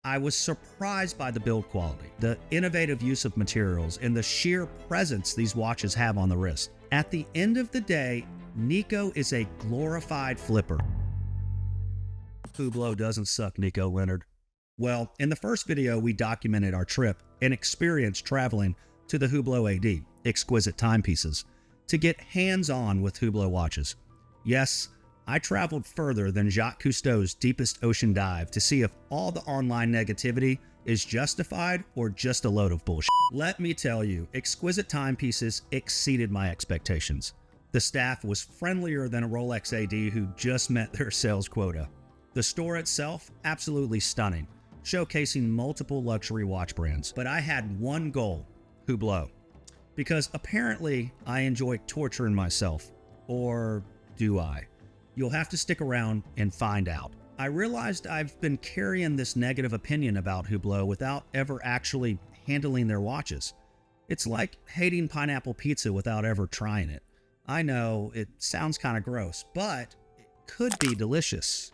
I was surprised by the build quality, the innovative use of materials, and the sheer presence these watches have on the wrist. At the end of the day, Nico is a glorified flipper. Hublot doesn't suck, Nico Leonard. Well, in the first video, we documented our trip and experience traveling to the Hublot AD, Exquisite Timepieces, to get hands-on with Hublot watches. Yes, I traveled further than Jacques Cousteau's deepest ocean dive to see if all the online negativity is justified or just a load of bullshit. Let me tell you, Exquisite Timepieces exceeded my expectations. The staff was friendlier than a Rolex AD who just met their sales quota. The store itself, absolutely stunning, showcasing multiple luxury watch brands. But I had one goal, Hublot, because apparently I enjoy torturing myself. Or do I? You'll have to stick around and find out. I realized I've been carrying this negative opinion about Hublot without ever actually handling their watches. It's like hating pineapple pizza without ever trying it. I know it sounds kind of gross, but it could be delicious.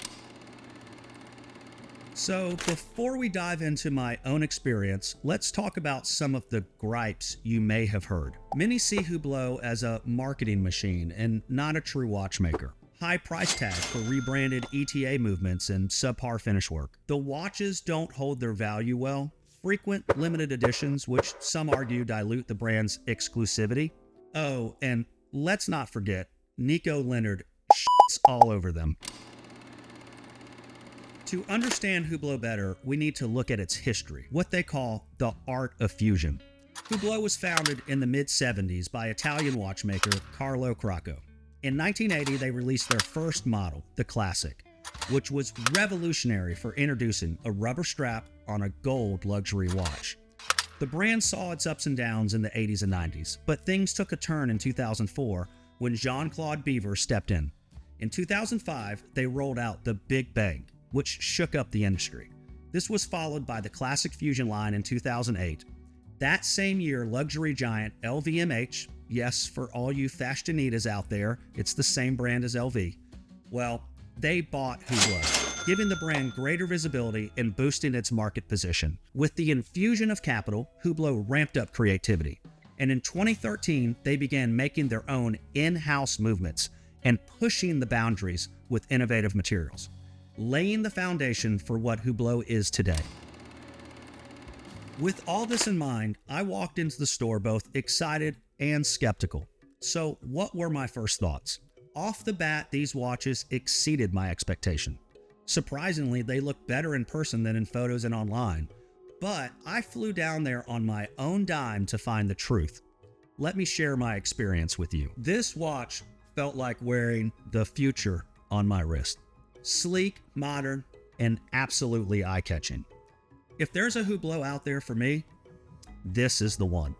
So before we dive into my own experience, let's talk about some of the gripes you may have heard. Many see Hublot as a marketing machine and not a true watchmaker. High price tag for rebranded ETA movements and subpar finish work. The watches don't hold their value well. Frequent limited editions, which some argue dilute the brand's exclusivity. Oh, and let's not forget, Nico Leonard shits all over them. To understand Hublot better, we need to look at its history, what they call the art of fusion. Hublot was founded in the mid-70s by Italian watchmaker Carlo Crocco. In 1980, they released their first model, the Classic, which was revolutionary for introducing a rubber strap on a gold luxury watch. The brand saw its ups and downs in the 80s and 90s, but things took a turn in 2004 when Jean-Claude Beaver stepped in. In 2005, they rolled out the Big Bang, which shook up the industry. This was followed by the Classic Fusion line in 2008. That same year, luxury giant LVMH, yes, for all you fashionitas out there, it's the same brand as LV. Well, they bought Hublot, giving the brand greater visibility and boosting its market position. With the infusion of capital, Hublot ramped up creativity. And in 2013, they began making their own in-house movements and pushing the boundaries with innovative materials, laying the foundation for what Hublot is today. With all this in mind, I walked into the store both excited and skeptical. So what were my first thoughts? Off the bat, these watches exceeded my expectation. Surprisingly, they look better in person than in photos and online. But I flew down there on my own dime to find the truth. Let me share my experience with you. This watch felt like wearing the future on my wrist. Sleek, modern, and absolutely eye-catching. If there's a Hublot out there for me, this is the one.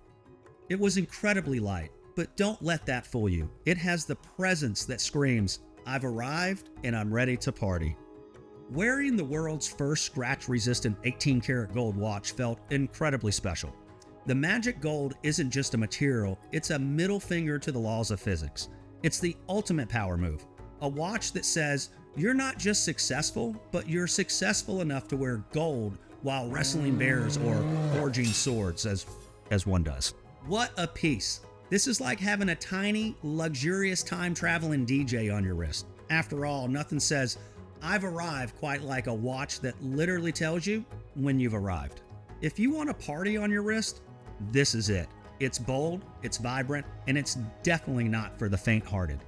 It was incredibly light, but don't let that fool you. It has the presence that screams, I've arrived and I'm ready to party. Wearing the world's first scratch-resistant 18-karat gold watch felt incredibly special. The magic gold isn't just a material, it's a middle finger to the laws of physics. It's the ultimate power move. A watch that says, you're not just successful, but you're successful enough to wear gold while wrestling bears or forging swords, as one does. What a piece. This is like having a tiny, luxurious time-traveling DJ on your wrist. After all, nothing says, I've arrived quite like a watch that literally tells you when you've arrived. If you want a party on your wrist, this is it. It's bold, it's vibrant, and it's definitely not for the faint-hearted.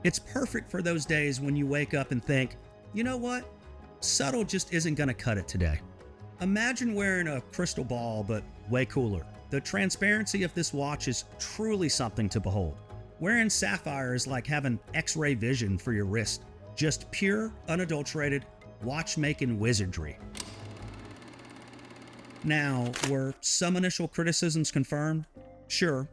It's perfect for those days when you wake up and think, you know what? Subtle just isn't gonna cut it today. Imagine wearing a crystal ball, but way cooler. The transparency of this watch is truly something to behold. Wearing sapphire is like having X-ray vision for your wrist. Just pure, unadulterated, watchmaking wizardry. Now, were some initial criticisms confirmed? Sure.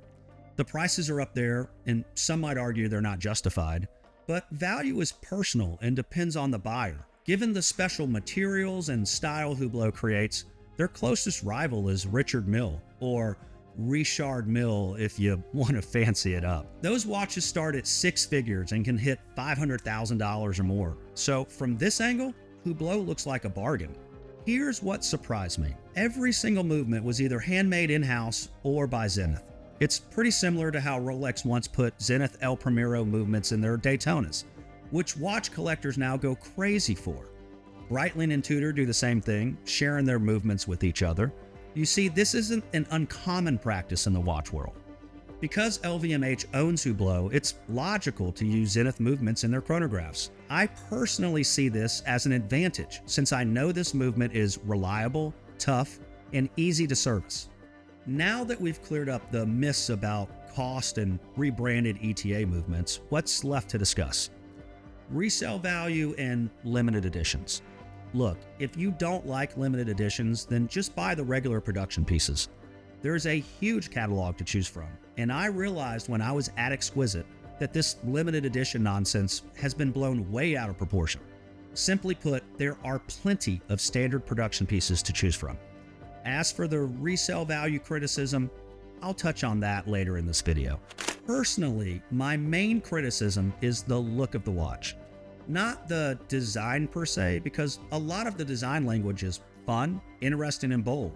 The prices are up there, and some might argue they're not justified. But value is personal and depends on the buyer. Given the special materials and style Hublot creates, their closest rival is Richard Mille, or Richard Mille if you want to fancy it up. Those watches start at six figures and can hit $500,000 or more. So from this angle, Hublot looks like a bargain. Here's what surprised me. Every single movement was either handmade in-house or by Zenith. It's pretty similar to how Rolex once put Zenith El Primero movements in their Daytonas, which watch collectors now go crazy for. Breitling and Tudor do the same thing, sharing their movements with each other. You see, this isn't an uncommon practice in the watch world. Because LVMH owns Hublot, it's logical to use Zenith movements in their chronographs. I personally see this as an advantage since I know this movement is reliable, tough, and easy to service. Now that we've cleared up the myths about cost and rebranded ETA movements, what's left to discuss? Resale value and limited editions. Look, if you don't like limited editions, then just buy the regular production pieces. There's a huge catalog to choose from, and I realized when I was at Exquisite that this limited edition nonsense has been blown way out of proportion. Simply put, there are plenty of standard production pieces to choose from. As for the resale value criticism, I'll touch on that later in this video. Personally, my main criticism is the look of the watch. Not the design per se, because a lot of the design language is fun, interesting, and bold.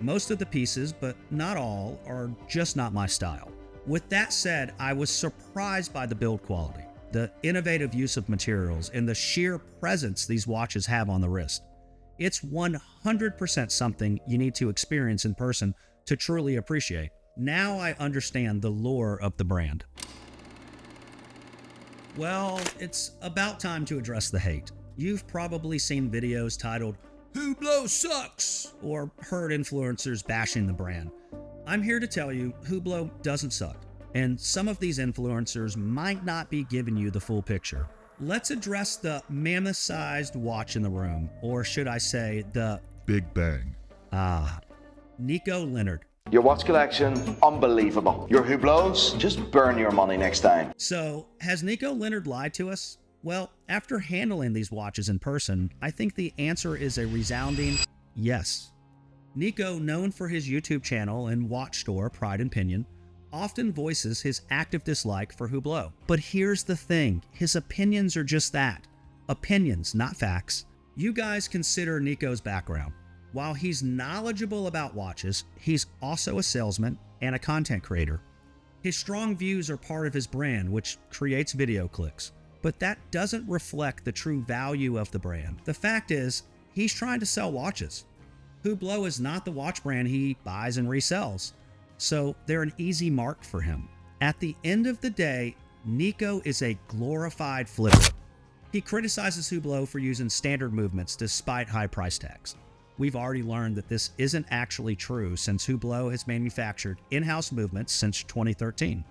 Most of the pieces, but not all, are just not my style. With that said, I was surprised by the build quality, the innovative use of materials, and the sheer presence these watches have on the wrist. It's 100% something you need to experience in person to truly appreciate. Now I understand the lure of the brand. Well, it's about time to address the hate. You've probably seen videos titled, "Hublot sucks," or heard influencers bashing the brand. I'm here to tell you, Hublot doesn't suck, and some of these influencers might not be giving you the full picture. Let's address the mammoth-sized watch in the room, or should I say, the Big Bang. Nico Leonard. Your watch collection, unbelievable. Your Hublots, just burn your money next time. So, has Nico Leonard lied to us? Well, after handling these watches in person, I think the answer is a resounding yes. Nico, known for his YouTube channel and watch store Pride and Pinion, often voices his active dislike for Hublot. But here's the thing, his opinions are just that. Opinions, not facts. You guys consider Nico's background. While he's knowledgeable about watches, he's also a salesman and a content creator. His strong views are part of his brand, which creates video clicks. But that doesn't reflect the true value of the brand. The fact is, he's trying to sell watches. Hublot is not the watch brand he buys and resells, so they're an easy mark for him. At the end of the day, Nico is a glorified flipper. He criticizes Hublot for using standard movements despite high price tags. We've already learned that this isn't actually true since Hublot has manufactured in-house movements since 2013.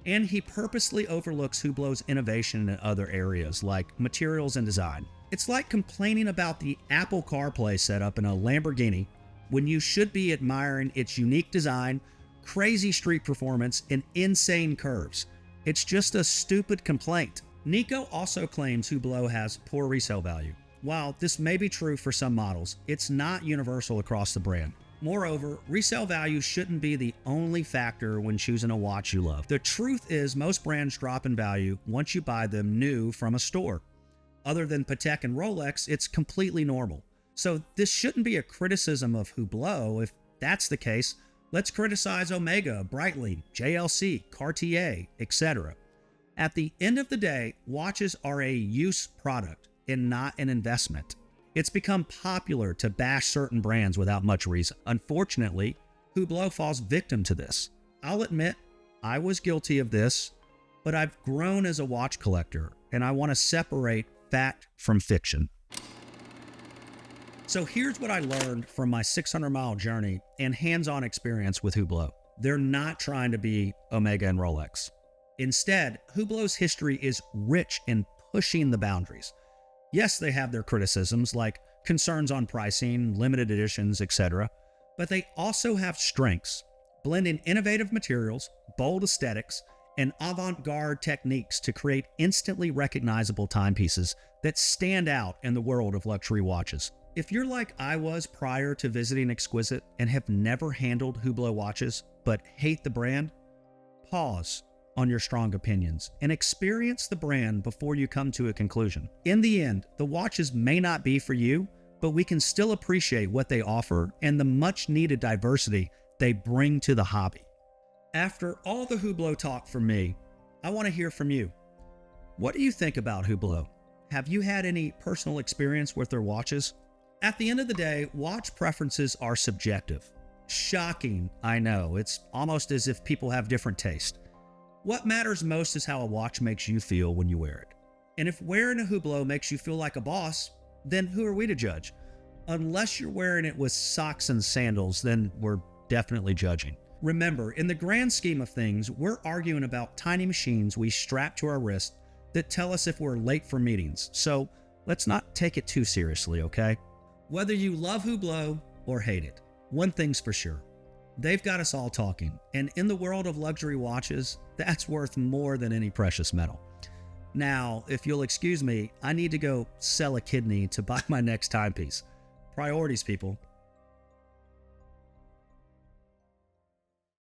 And he purposely overlooks Hublot's innovation in other areas like materials and design. It's like complaining about the Apple CarPlay setup in a Lamborghini when you should be admiring its unique design, crazy street performance, and insane curves. It's just a stupid complaint. Nico also claims Hublot has poor resale value. While this may be true for some models, it's not universal across the brand. Moreover, resale value shouldn't be the only factor when choosing a watch you love. The truth is most brands drop in value once you buy them new from a store. Other than Patek and Rolex, it's completely normal. So this shouldn't be a criticism of Hublot. If that's the case, let's criticize Omega, Breitling, JLC, Cartier, etc. At the end of the day, watches are a use product and not an investment. It's become popular to bash certain brands without much reason. Unfortunately, Hublot falls victim to this. I'll admit, I was guilty of this, but I've grown as a watch collector, and I want to separate fact from fiction. So here's what I learned from my 600-mile journey and hands-on experience with Hublot. They're not trying to be Omega and Rolex. Instead, Hublot's history is rich in pushing the boundaries. Yes, they have their criticisms like concerns on pricing, limited editions, etc., but they also have strengths, blending innovative materials, bold aesthetics, and avant-garde techniques to create instantly recognizable timepieces that stand out in the world of luxury watches. If you're like I was prior to visiting Exquisite and have never handled Hublot watches but hate the brand, pause on your strong opinions and experience the brand before you come to a conclusion. In the end, the watches may not be for you, but we can still appreciate what they offer and the much needed diversity they bring to the hobby. After all the Hublot talk from me, I want to hear from you. What do you think about Hublot? Have you had any personal experience with their watches? At the end of the day, watch preferences are subjective. Shocking, I know. It's almost as if people have different taste. What matters most is how a watch makes you feel when you wear it. And if wearing a Hublot makes you feel like a boss, then who are we to judge? Unless you're wearing it with socks and sandals, then we're definitely judging. Remember, in the grand scheme of things, we're arguing about tiny machines we strap to our wrist that tell us if we're late for meetings. So let's not take it too seriously, okay? Whether you love Hublot or hate it, one thing's for sure. They've got us all talking, and in the world of luxury watches, that's worth more than any precious metal. Now, if you'll excuse me, I need to go sell a kidney to buy my next timepiece. Priorities, people.